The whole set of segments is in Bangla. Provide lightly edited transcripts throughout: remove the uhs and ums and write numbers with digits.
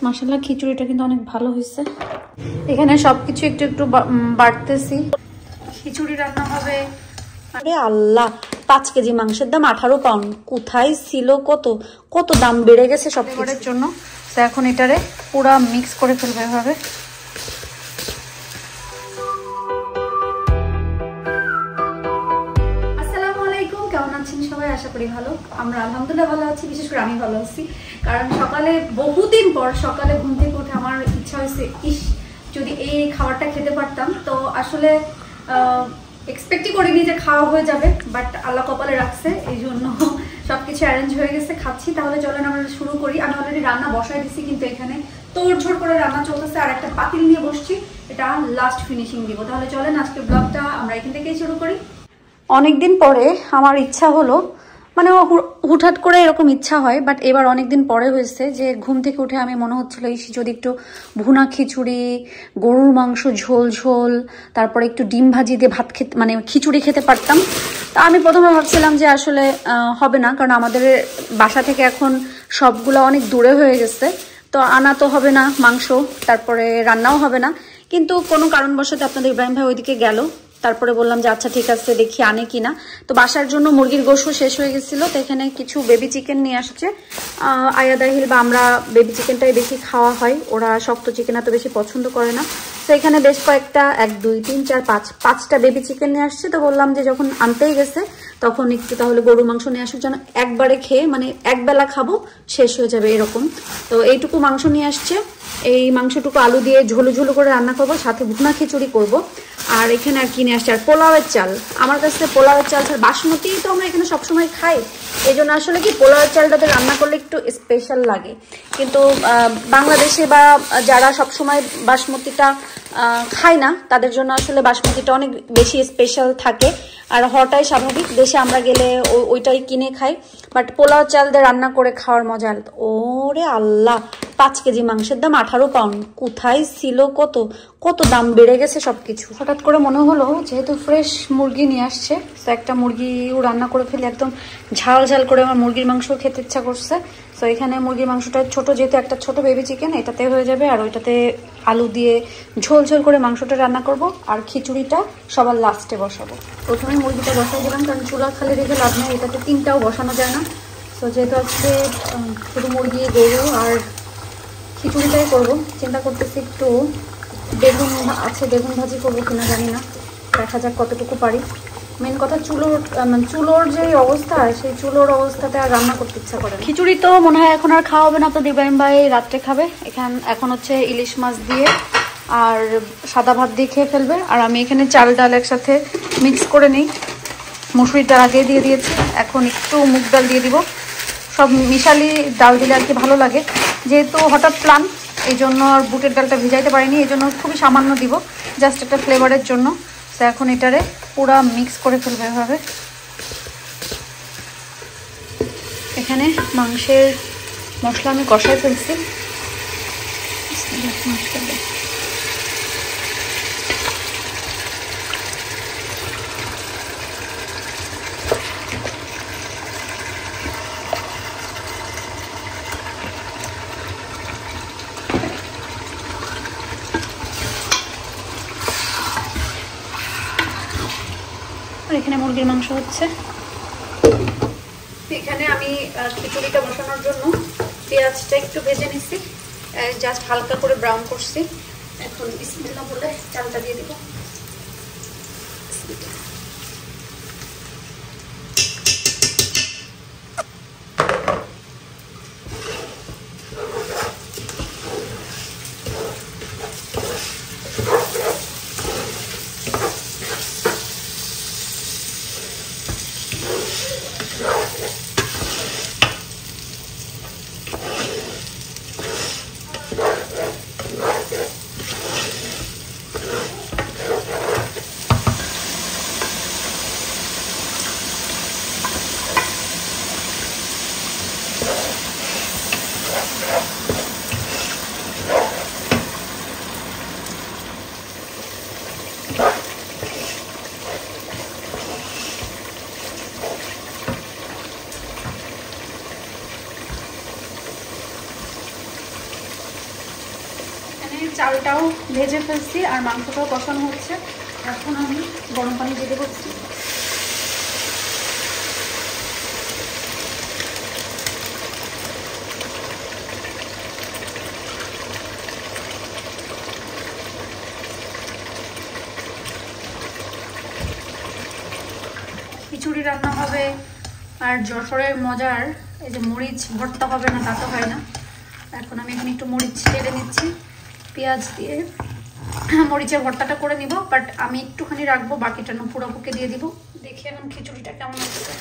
মাশাআল্লাহ খিচুড়িটা কিন্তু অনেক ভালো হয়েছে। এখানে সবকিছু একটু একটু বাড়তেছি। খিচুড়ি রান্না হবে। আরে আল্লাহ, 5 কেজি মাংসের দাম 18 পাউন্ড। কোথায় ছিল কত কত দাম বেড়ে গেছে সব কিছুর জন্য। তো এখন এটারে পুরা মিক্স করে ফেলবে এভাবে। আসসালামু আলাইকুম, কেমন আছেন সবাই? আশা করি ভালো। আমরা আলহামদুলিল্লাহ ভালো আছি, বিশেষ করে আমি ভালো আছি। কারণ সকালে বহুদিন পর সকালে ঘুম থেকে উঠে আমার ইচ্ছা হয়েছে, ইস যদি এই খাবারটা খেতে পারতাম। তো আসলে এক্সপেক্টই করিনি যে খাওয়া হয়ে যাবে, বাট আল্লাহ কপালে রাখছে, এই জন্য সবকিছু অ্যারেঞ্জ হয়ে গেছে, খাচ্ছি। তাহলে চলেন আমরা শুরু করি। আমি অলরেডি রান্না বসাই দিছি, কিন্তু এখানে তোড়ঝোড় করে রান্না চলতেছে। আর একটা পাতিল নিয়ে বসছি, এটা লাস্ট ফিনিশিং দিব। তাহলে চলেন আজকে ব্লগটা আমরা এখান থেকেই শুরু করি। অনেকদিন পরে আমার ইচ্ছা হলো, মানে হুটহাট করে এরকম ইচ্ছা হয়, বাট এবার অনেকদিন পরে হয়েছে যে ঘুম থেকে উঠে আমি মনে হচ্ছিল যদি একটু ভুনা খিচুড়ি, গরুর মাংস ঝোল ঝোল, তারপরে একটু ডিম ভাজি দিয়ে ভাত খেতে, মানে খিচুড়ি খেতে পারতাম। তা আমি প্রথমে ভাবছিলাম যে আসলে হবে না, কারণ আমাদের বাসা থেকে এখন সবগুলো অনেক দূরে হয়ে গেছে, তো আনা তো হবে না মাংস, তারপরে রান্নাও হবে না। কিন্তু কোনো কারণবশত আপনাদের ইব্রাহিম ভাই ওইদিকে গেল, তারপরে বললাম যে আচ্ছা ঠিক আছে, দেখি আনে কিনা। তো বাসার জন্য মুরগির গোশত শেষ হয়ে গেছিল, তো এখানে কিছু বেবি চিকেন নিয়ে আসছে। আয়াদাহিল বা আমরা বেবি চিকেনটাই বেশি খাওয়া হয়, ওরা শক্ত চিকেন এত বেশি পছন্দ করে না। তো এখানে বেশ কয়েকটা 1 2 3 4 5টা বেবি চিকেন নিয়ে আসছে। তো বললাম যে যখন আনতেই গেছে তখন একটু তাহলে গরু মাংস নিয়ে আসুক, যেন একবারে খেয়ে মানে একবেলা খাবো শেষ হয়ে যাবে এরকম। তো এইটুকু মাংস নিয়ে আসছে, এই মাংসটুকু আলু দিয়ে ঝোলো ঝোলো করে রান্না করবো, সাথে ভুনা খিচুড়ি করব। আর এখানে আর কিনে আসছে আর পোলাওয়ের চাল। আমার কাছে পোলাওয়ের চাল ছাড়া বাসমতি তো আমরা এখানে সবসময় খাই, এই জন্য আসলে কি পোলাওয়ের চালটাতে রান্না করলে একটু স্পেশাল লাগে। কিন্তু বাংলাদেশে বা যারা সবসময় বাসমতিটা খায় না, তাদের জন্য আসলে বাসমতিটা অনেক বেশি স্পেশাল থাকে। আর হওয়াটাই স্বাভাবিক, দেশে আমরা গেলে ওইটাই কিনে খাই। বাট পোলাও চাল দিয়ে রান্না করে খাওয়ার মজা আলাদা। ওরে আল্লাহ, 5 কেজি মাংসের দাম 18 পাউন্ড। কোথায় ছিল কত কত দাম বেড়ে গেছে সবকিছু। হঠাৎ করে মনে হলো যেহেতু ফ্রেশ মুরগি নিয়ে আসছে, তো একটা মুরগিও রান্না করে ফেলে, একদম ঝাল ঝাল করে। আমার মুরগির মাংস খেতে ইচ্ছা করছে। তো এখানে মুরগির মাংসটা ছোট, যেহেতু একটা ছোট বেবি চিকেন, এটাতে হয়ে যাবে। আর ওইটাতে আলু দিয়ে ঝোল ঝোল করে মাংসটা রান্না করব, আর খিচুড়িটা সবার লাস্টে বসাবো। প্রথমে মুরগিটা বসাই দিলাম, কারণ চুলা খালি রেখে লাভ নেই, এটাতে 3টাও বসানো যায় না। তো যেহেতু আজকে শুধু মুরগি, গরু আর খিচুড়িটাই করবো, চিন্তা করতেছি একটু বেগুন আছে, বেগুন ভাজি করবো কিনা জানি না, দেখা যাক কতটুকু পারি। মেন কথা চুলোর যে অবস্থা, সেই চুলোর অবস্থাতে আর রান্না করতে ইচ্ছা করে। খিচুড়ি তো মনে হয় এখন আর খাওয়া হবে না, তো ইব্রাহিম ভাই রাত্রে খাবে। এখন হচ্ছে ইলিশ মাছ দিয়ে আর সাদা ভাত দিয়ে খেয়ে ফেলবে। আর আমি এখানে চাল ডাল একসাথে মিক্স করে নিই, মুসুরির ডাল আগে দিয়ে দিয়েছি, এখন একটু মুগ ডাল দিয়ে দিব। সব মিশালি ডাল দিলে আর কি ভালো লাগে, যেহেতু হঠাৎ প্ল্যান, এই জন্য আর বুটের ডালটা ভিজাইতে পারিনি, এই জন্য খুবই সামান্য দিব, জাস্ট একটা ফ্লেভারের জন্য। তো এখন এটারে পুরা মিক্স করে ফেলবে এভাবে। এখানে মাংসের মশলা আমি কষাই ফেলছি। এখানে মুরগির মাংস হচ্ছে। এখানে আমি খিচুড়িটা বসানোর জন্য পেঁয়াজটা একটু ভেজে নিচ্ছি, জাস্ট হালকা করে ব্রাউন করছি। এখন বিসমিল্লাহ বলে চালটা দিয়ে দিব। চালটাও ভেজে ফেলছি আর মাংসটাও কষানো হচ্ছে। এখন আমি গরম পানি দিয়ে দেবো। খিচুড়ি রান্না হবে আর যশোরের মজার এই যে মরিচ ভর্তা হবে না তা তো হয় না। এখন আমি এখানে একটু মরিচ ছেড়ে নিচ্ছি পেঁয়াজ দিয়ে, মরিচের ভর্তাটা করে নিব, বাট আমি একটুখানি রাখবো, বাকিটা নুপুর আপুকে দিয়ে দিব। দেখি এখন খিচুড়িটা কেমন হচ্ছে।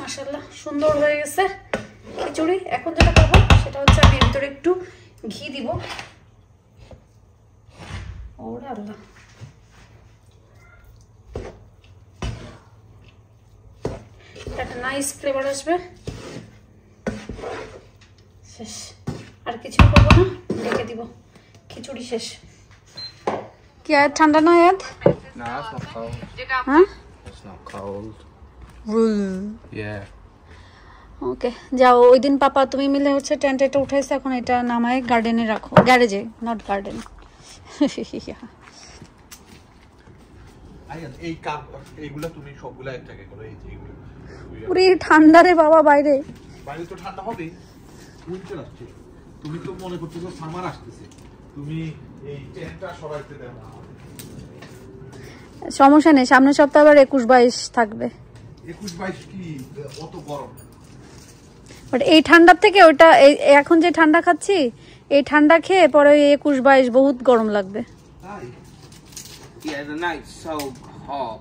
মাশাআল্লাহ সুন্দর হয়ে গেছে খিচুড়ি। এখন যেটা করবো সেটা হচ্ছে আমি ভিতরে একটু ঘি দিব। ওরে আল্লাহ, একটা নাইস ফ্লেভার আসবে। শেষ, আর কিছু করবো না, ঢেকে দিব। খিচুড়ি শেষ। কি আর ঠান্ডা না আয়াত? No, it's not cold. হ্যাঁ, It's not cold. Yeah. ওকে যাও। ওই দিন পাপা তুমি মিলে হচ্ছে টেন্ট এটা উঠাইছে, এখন এটা নামায় গার্ডেনে রাখো, গ্যারেজে, নট গার্ডেন। এই কাপ এইগুলা তুমি সবগুলা একটাকে করো। এই যে এইগুলো পুরি ঠান্ডা রে বাবা, বাইরে বাইরে তো ঠান্ডা হবে, উইন্টার আসছে। তুমি তো মনে করতেছো সামার আসতেছে, তুমি এই টেন্টটা সরাইতে দাও না। সমস্যা নেই, সামনের সপ্তাহে আবার 21-22 থাকবে। 21-22 কি অত গরম? বাট এই ঠান্ডার থেকে ওটা এখন যে ঠান্ডা খাচ্ছি, এই ঠান্ডা খেয়ে পরে 21-22 বহুত গরম লাগবে। তাই? Yeah, the night's so hot.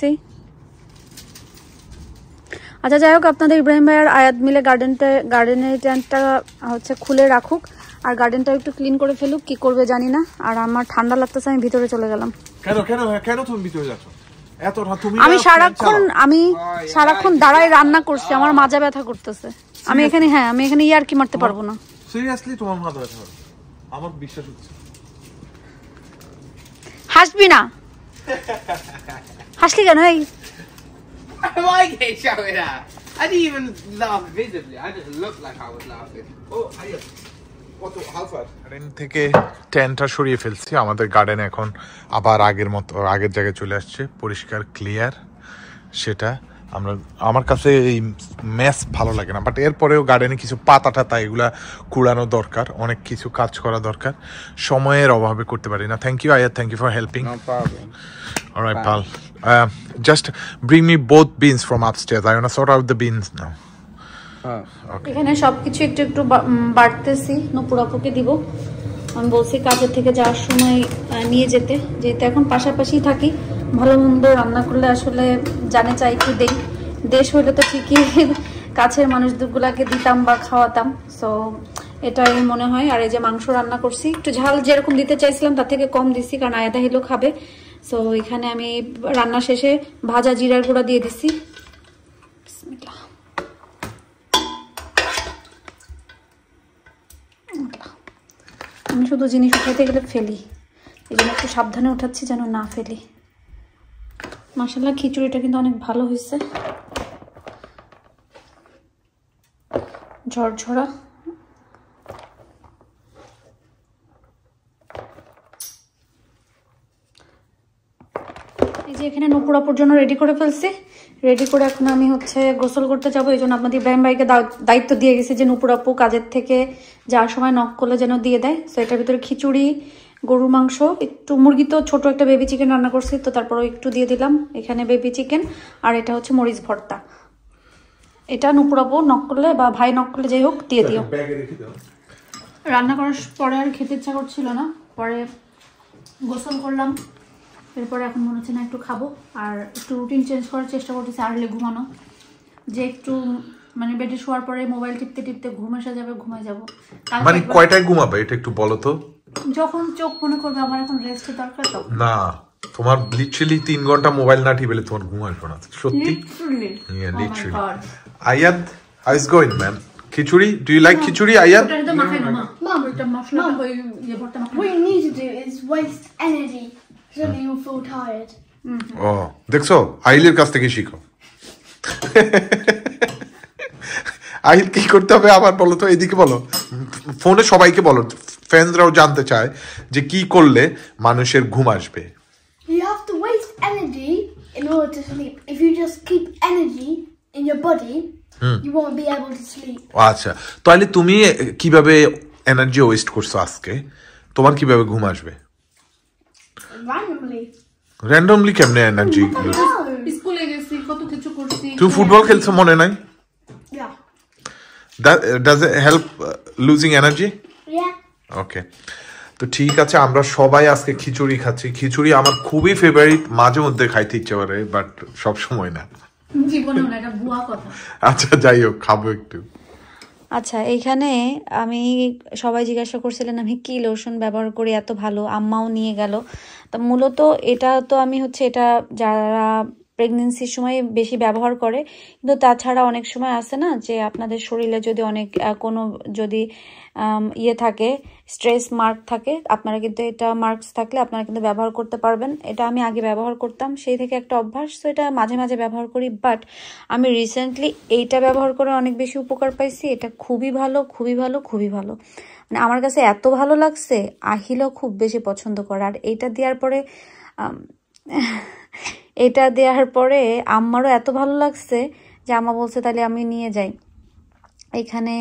সেই আচ্ছা যাই হোক, আপনাদের ইব্রাহিম ভাই আর আয়াত মিলে গার্ডেনের টেন্টটা হচ্ছে খুলে রাখুক আর গার্ডেনটা একটু ক্লিন করে ফেলুক, কি করবে জানি না। আর আমার ঠান্ডা লাগতেছে, আমি ভিতরে চলে গেলাম। কেন তুমি ভিতরে যাচ্ছ? আমি সারাক্ষণ দাঁড়ায় রান্না করছি, আমার মাজা ব্যথা করতেছে। আমি এখানে ইয়ার কি মারতে পারবো না। সিরিয়াসলি তোমার মাথা ব্যথা? আমার বিশ্বাস হচ্ছে। হাসবি না, হাসলি কেন? এই Why can't you show it out? I didn't even laugh visibly. I just looked like I was laughing. Garden থেকে টেন্টটা সরিয়ে ফেলছি। আমাদের গার্ডেন এখন আবার আগের মতো আগের জায়গায় চলে আসছে, পরিষ্কার ক্লিয়ার। সেটা আমার কাছে এই মেস ভালো লাগে না, বাট এরপরেও গার্ডেনে কিছু পাতা টাতা এগুলা কুড়ানো দরকার, অনেক কিছু কাজ করা দরকার, সময়ের অভাবে করতে পারি না। Thank you Ayat, thank you for helping. No problem. Alright, pal. Just bring me both beans from upstairs. I want to sort out the beans now. এখানে সবকিছু একটু একটু বাড়তেছি, নুপুর আপুকে দিব। আমি বলছি কাজের থেকে যাওয়ার সময় নিয়ে যেতে, যেহেতু এখন পাশাপাশি থাকি, ভালো মন্দ রান্না করলে আসলে জানে চাই একটু দেই। দেশ হইলে তো ঠিকই কাছের মানুষগুলাকে দিতাম বা খাওয়াতাম, সো এটাই মনে হয়। আর এই যে মাংস রান্না করছি, একটু ঝাল যেরকম দিতে চাইছিলাম তার থেকে কম দিছি, কারণ আয়াদা হিলো খাবে। সো এখানে আমি রান্না শেষে ভাজা জিরার গুঁড়া দিয়ে দিছি। আমি শুধু জিনিস উঠাইতে গেলে ফেলি, এই জন্য একটু সাবধানে উঠাচ্ছি যেন না ফেলি। মাশাআল্লাহ খিচুড়িটা কিন্তু অনেক ভালো হয়েছে, ঝরঝরা। এই যে এখানে নুপুরাপুর জন্য রেডি করে ফেলছি। রেডি করে এখন আমি হচ্ছে গোসল করতে যাবো। এই জন্য আপনাদের ইব্রাহিম ভাইকে দায়িত্ব দিয়ে গেছি যে নুপুরাপু কাজের থেকে যাওয়ার সময় নক করলে যেন দিয়ে দেয়। তো এটার ভিতরে খিচুড়ি, গরুর মাংস, একটু মুরগি, তো ছোট একটা বেবি চিকেন রান্না করছি, তো তারপরও একটু দিয়ে দিলাম এখানে বেবি চিকেন। আর এটা হচ্ছে মরিচ ভর্তা। এটা নুপুরাপু নক করলে বা ভাই নক করলে যাই হোক দিয়ে দিও। রান্না করার পরে আর খেতে ইচ্ছা করছিল না, পরে গোসল করলাম, এরপরে এখন মনে হচ্ছে না একটু খাবো। আর একটু রুটিন চেঞ্জ করার চেষ্টা করতেছি, আর্লি ঘুমানো, যে একটু মানে বেডে শোয়ার পরে মোবাইল টিপতে টিপতে ঘুম এসে যাবে, ঘুমায় যাবো। মানে কয়টায় ঘুমাবে এটা একটু বলো তো? যখন চোখ মনে করবে আমার এখন রেস্টের দরকার। তো না, তোমার লিটারালি 3 ঘন্টা মোবাইল না টিপলে তোমার ঘুম আসবে না সত্যি। লিটারালি আয়াত, how is going man? Khichuri, do you like khichuri Ayat? What you need to do is waste energy so that you'll feel tired. Oh, দেখছো আইলের কাছ থেকে শিখো। আহিল কি করতে হবে আবার বলো তো, এদিকে বলো, ফোনে সবাইকে বলো, ফ্যান্সরাও জানতে চায় যে কি করলে মানুষের ঘুম আসবে। You have to waste energy in order to sleep. If you just keep energy in your body, you won't be able to sleep. আচ্ছা, তাহলে তুমি কিভাবে এনার্জি ওয়েস্ট করছো আজকে, তোমার কিভাবে ঘুম আসবে? Randomly. র্যান্ডমলি কেমনে এনার্জি? স্কুলে গেছি, কত কিছু করছি। তুমি ফুটবল খেলছো মনে নাই? Yeah. Does it help losing energy? Yeah. ওকে, তো ঠিক আছে, আমরা সবাই আজকে খিচুড়ি খাচ্ছি। খিচুড়ি আমার খুবই ফেভারিট, মাঝে মধ্যে খাইতে ইচ্ছে করে, বাট সব সময় না। জীবনেও না, এটা ভুয়া কথা। আচ্ছা যাই হোক, খাবো একটু। আচ্ছা, এইখানে আমি সবাই জিজ্ঞাসা করছিলেন আমি কি লোশন ব্যবহার করি এত ভালো, আম্মাও নিয়ে গেল। তা মূলত এটা তো আমি হচ্ছে এটা যারা প্রেগনেন্সির সময় বেশি ব্যবহার করে, কিন্তু তাছাড়া অনেক সময় আছে না যে আপনাদের শরীরে যদি অনেক কোনো যদি ইয়ে থাকে, স্ট্রেস মার্ক থাকে, আপনারা কিন্তু এটা মার্কস থাকলে আপনারা কিন্তু ব্যবহার করতে পারবেন। এটা আমি আগে ব্যবহার করতাম, সেই থেকে একটা অভ্যাস, তো এটা মাঝে মাঝে ব্যবহার করি। বাট আমি রিসেন্টলি এইটা ব্যবহার করে অনেক বেশি উপকার পাইছি। এটা খুবই ভালো, খুবই ভালো, খুবই ভালো। মানে আমার কাছে এত ভালো লাগছে, আহিলও খুব বেশি পছন্দ করে। আর এইটা দেওয়ার পরে এটা দেওয়ার পরে আম্মারও এত ভালো লাগছে যে আম্মা বলছে তাহলে আমি নিয়ে যাই। এখানে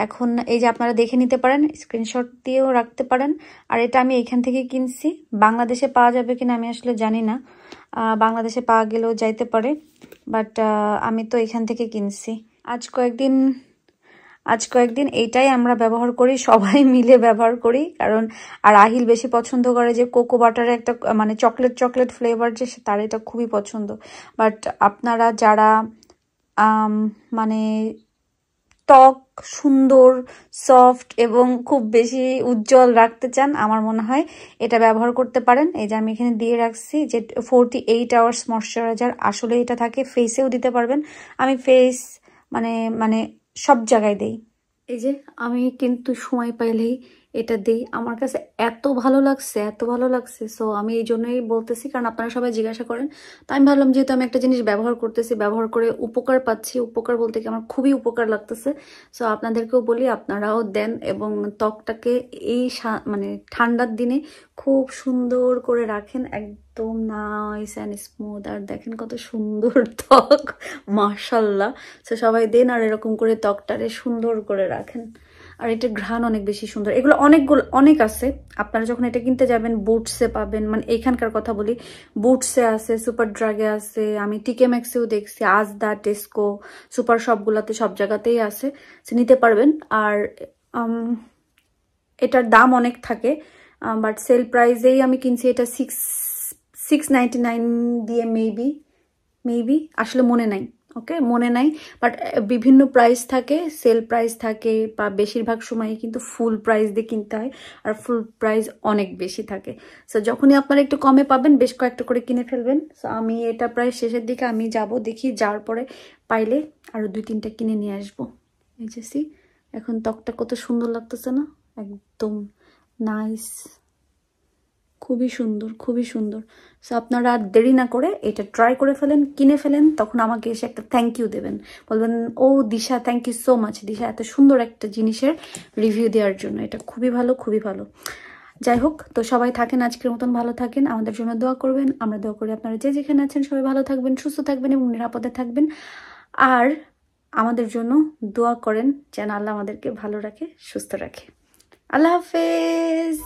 এখন এই যে আপনারা দেখে নিতে পারেন, স্ক্রিনশট দিয়েও রাখতে পারেন। আর এটা আমি এখান থেকে কিনছি, বাংলাদেশে পাওয়া যাবে কিনা আমি আসলে জানি না, বাংলাদেশে পাওয়া গেলেও যাইতে পারে, বাট আমি তো এখান থেকে কিনছি। আজ কয়েকদিন এইটাই আমরা ব্যবহার করি, সবাই মিলে ব্যবহার করি। কারণ আর আহিল বেশি পছন্দ করে যে কোকো বাটারে একটা মানে চকলেট ফ্লেভার, যে তার এটা খুবই পছন্দ। বাট আপনারা যারা মানে ত্বক সুন্দর, সফট এবং খুব বেশি উজ্জ্বল রাখতে চান, আমার মনে হয় এটা ব্যবহার করতে পারেন। এই যে আমি এখানে দিয়ে রাখছি যে 48 আওয়ার্স ময়শ্চারাইজার, আসলে এটা থাকে, ফেসেও দিতে পারবেন। আমি ফেস মানে সব জায়গায় দেই। এই যে আমি কিন্তু সময় পাইলেই এটা দেই, আমার কাছে এত ভালো লাগছে। সো আমি এই জন্যই বলতেছি, কারণ আপনারা সবাই জিজ্ঞাসা করেন। তো আমি ভাবলাম যেহেতু আমি একটা জিনিস ব্যবহার করতেছি, ব্যবহার করে উপকার পাচ্ছি, উপকার বলতে কি আমার খুবই উপকার লাগতেছে। সো আপনাদেরকেও বলি আপনারাও দেন এবং ত্বকটাকে এই মানে ঠান্ডার দিনে খুব সুন্দর করে রাখেন, একদম নাইস অ্যান্ড স্মুথ। আর দেখেন কত সুন্দর ত্বক, মাশাল্লাহ। সো সবাই দেন আর এরকম করে ত্বকটারে সুন্দর করে রাখেন। আর এটার ঘ্রাণ অনেক বেশি সুন্দর। এগুলো অনেক আছে, আপনারা যখন এটা কিনতে যাবেন বুটসে পাবেন, মানে এখানকার কথা বলি, বুটসে আছে, সুপার ড্রাগে আছে, আমি টিকে ম্যাক্সেও দেখছি, আজদা, টেস্কো, সুপার শপগুলোতে সব জায়গাতেই আছে, নিতে পারবেন। আর এটার দাম অনেক থাকে, বাট সেল প্রাইসেই আমি কিনছি এটা 699 দিয়ে, মেবি আসলে মনে নাই, ওকে মনে নাই, বাট বিভিন্ন প্রাইস থাকে, সেল প্রাইস থাকে, বা বেশিরভাগ সময় কিন্তু ফুল প্রাইস দিয়ে কিনতে হয়, আর ফুল প্রাইস অনেক বেশি থাকে। সো যখনই আপনারা একটু কমে পাবেন বেশ কয়েকটা করে কিনে ফেলবেন। সো আমি এটা প্রায় শেষের দিকে আমি যাব, দেখি যাওয়ার পরে পাইলে আরো 2-3টা কিনে নিয়ে আসবো। এই যে এখন ত্বকটা কত সুন্দর লাগতেছে না, একদম নাইস, খুবই সুন্দর। সো আপনারা আর দেরি না করে এটা ট্রাই করে ফেলেন, কিনে ফেলেন, তখন আমাকে এসে একটা থ্যাংক ইউ দেবেন, বলবেন ও দিশা থ্যাংক ইউ সো মাচ, দিশা এত সুন্দর একটা জিনিসের রিভিউ দেওয়ার জন্য, এটা খুবই ভালো। যাই হোক, তো সবাই থাকেন, আজকের মতন ভালো থাকেন, আমাদের জন্য দোয়া করবেন, আমরা দোয়া করি আপনারা যে যেখানে আছেন সবাই ভালো থাকবেন, সুস্থ থাকবেন এবং নিরাপদে থাকবেন। আর আমাদের জন্য দোয়া করেন যেন আল্লাহ আমাদেরকে ভালো রাখে, সুস্থ রাখে। আল্লাহ হাফেজ।